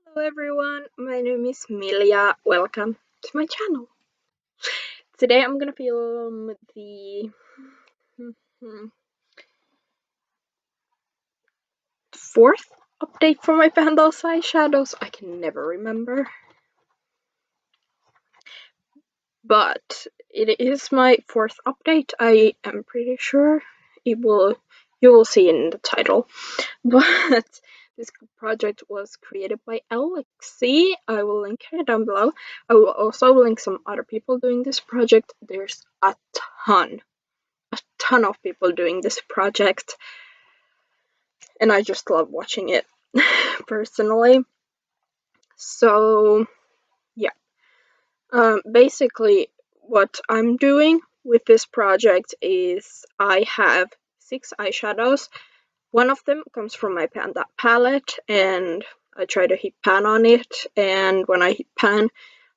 Hello everyone, my name is Milia. Welcome to my channel. Today I'm gonna film the fourth update for my Panda's Eyeshadows. I can never remember. But it is my fourth update. I am pretty sure you will see in the title. But this project was created by Alexi. I will link her down below. I will also link some other people doing this project. There's a ton of people doing this project, and I just love watching it personally. So yeah, basically what I'm doing with this project is I have 6 eyeshadows. One of them comes from my Panda palette, and I try to hit pan on it, and when I hit pan,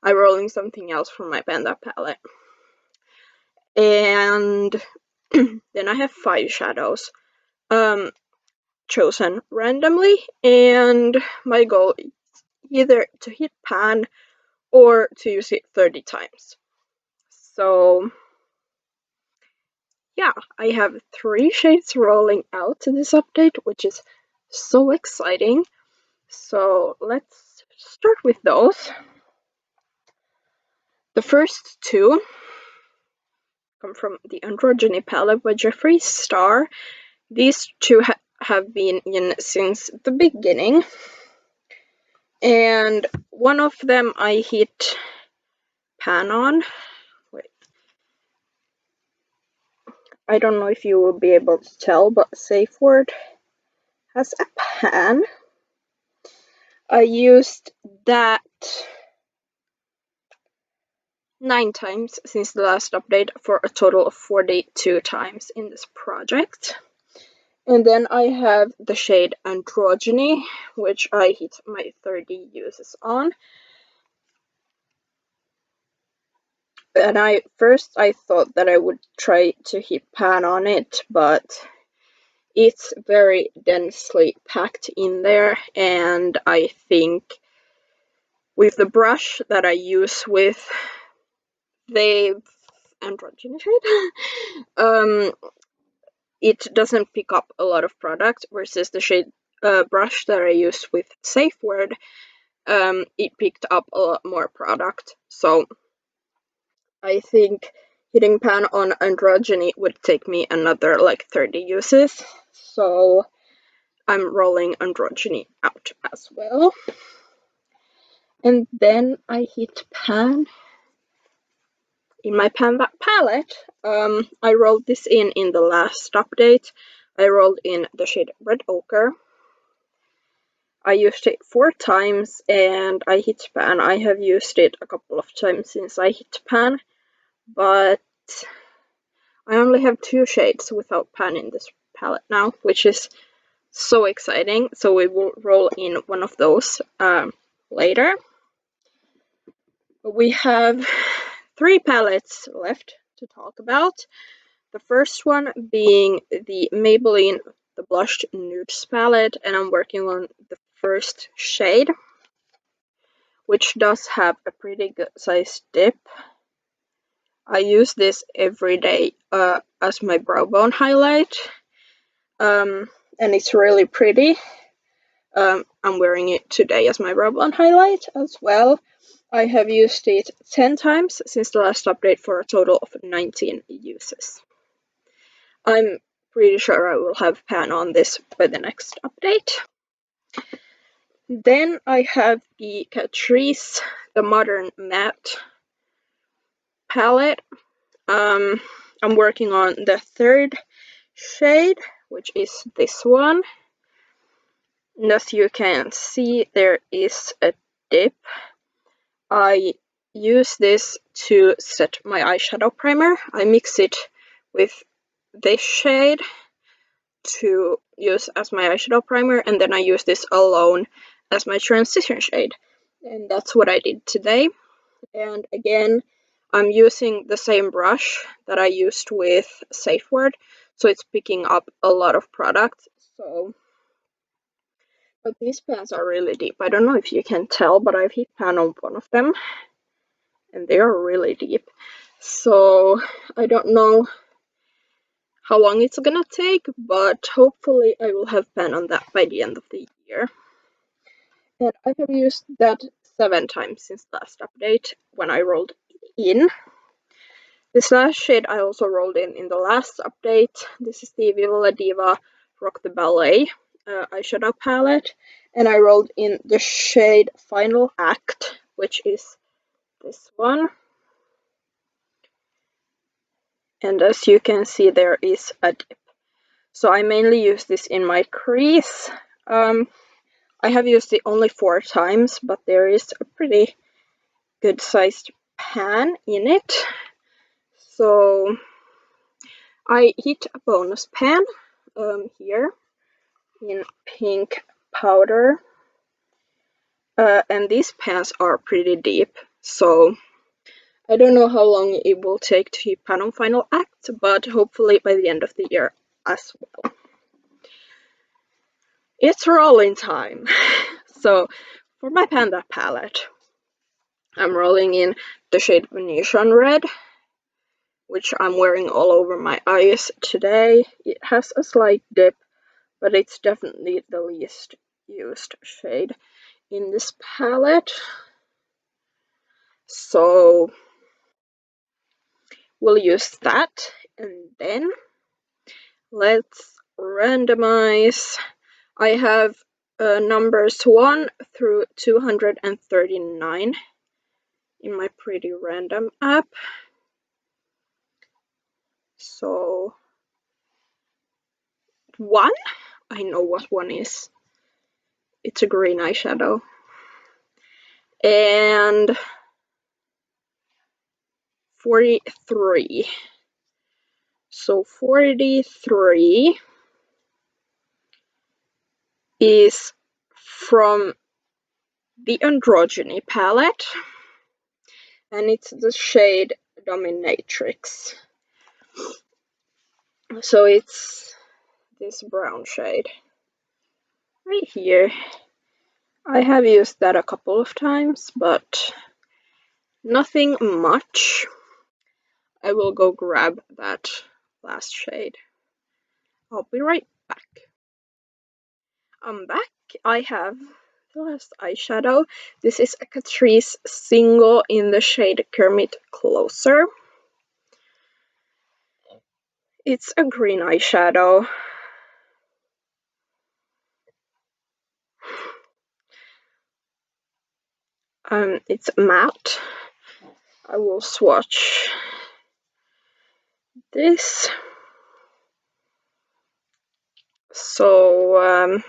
I roll in something else from my Panda palette. And then I have 5 shadows chosen randomly, and my goal is either to hit pan or to use it 30 times. So yeah, I have 3 shades rolling out in this update, which is so exciting. So let's start with those. The first 2 come from the Androgyny palette by Jeffree Star. These 2 have been in since the beginning, and one of them I hit pan on. Wait, I don't know if you will be able to tell, but Safe Word has a pan. I used that 9 times since the last update, for a total of 42 times in this project. And then I have the shade Androgyny, which I hit my 30 uses on. And I thought that I would try to hit pan on it, but it's very densely packed in there, and I think with the brush that I use with the Androgyny shade, it doesn't pick up a lot of product, versus the shade brush that I use with Safe Word, it picked up a lot more product. So I think hitting pan on Androgyny would take me another like 30 uses. So I'm rolling Androgyny out as well. And then I hit pan in my Panda palette. I rolled this in the last update. I rolled in the shade Red Ochre. I used it 4 times and I hit pan. I have used it a couple of times since I hit pan, but I only have 2 shades without pan in this palette now, which is so exciting. So we will roll in one of those later. We have 3 palettes left to talk about. The first one being the Maybelline the Blushed Nudes palette, and I'm working on the first shade, which does have a pretty good sized dip. I use this every day as my brow bone highlight, and it's really pretty. I'm wearing it today as my brow bone highlight as well. I have used it 10 times since the last update, for a total of 19 uses. I'm pretty sure I will have pan on this by the next update. Then I have the Catrice the Modern Matte palette. I'm working on the third shade, which is this one. And as you can see, there is a dip. I use this to set my eyeshadow primer. I mix it with this shade to use as my eyeshadow primer, and then I use this alone as my transition shade. And that's what I did today. And again, I'm using the same brush that I used with Safe Word, so it's picking up a lot of product. So But these pans are really deep. I don't know if you can tell, but I've hit pan on one of them, and they are really deep. So I don't know how long it's gonna take, but hopefully I will have pan on that by the end of the year. And I have used that 7 times since last update when I rolled in. This last shade I also rolled in the last update. This is the Viva La Diva Rock the Ballet eyeshadow palette, and I rolled in the shade Final Act, which is this one. And as you can see, there is a dip. So I mainly use this in my crease. I have used it only 4 times, but there is a pretty good sized pan in it. So I hit a bonus pan here in pink powder. And these pans are pretty deep, so I don't know how long it will take to hit pan on Final Act, but hopefully by the end of the year as well. It's rolling time. So for my Panda palette, I'm rolling in the shade Venetian Red, which I'm wearing all over my eyes today. It has a slight dip, but it's definitely the least used shade in this palette. So we'll use that, and then let's randomize. I have numbers 1 through 239 in my Pretty Random app. So 1, I know what 1 is. It's a green eyeshadow. And 43. So 43 is from the Androgyny palette, and it's the shade Dominatrix. So it's this brown shade right here. I have used that a couple of times, but nothing much. I will go grab that last shade. I'll be right back. I'm back. I have the last eyeshadow. This is a Catrice single in the shade Kermit Closer. It's a green eyeshadow. It's matte. I will swatch this. So,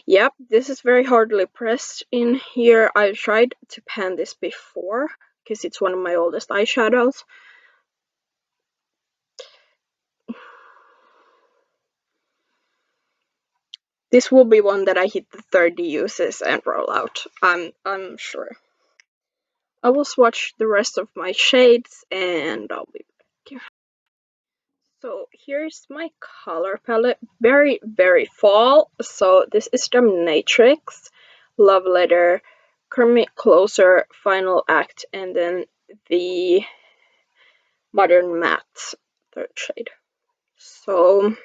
yep, this is very hardly pressed in here. I tried to pan this before, because it's one of my oldest eyeshadows. This will be one that I hit the 30 uses and roll out, I'm sure. I will swatch the rest of my shades and I'll be back. So here's my color palette. Very, very fall. So this is Dominatrix, Love Letter, Kermit Closer, Final Act, and then the Modern Matte 3rd shade. So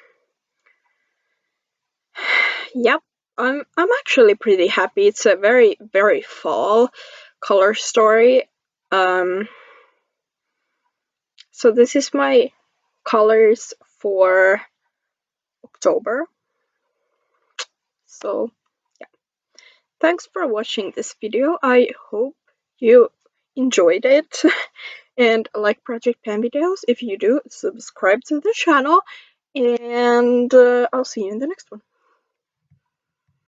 yep, I'm actually pretty happy. It's a very, very fall color story. So this is my colors for October. So yeah, thanks for watching this video. I hope you enjoyed it and like Project Pan videos. If you do, subscribe to the channel, and I'll see you in the next one.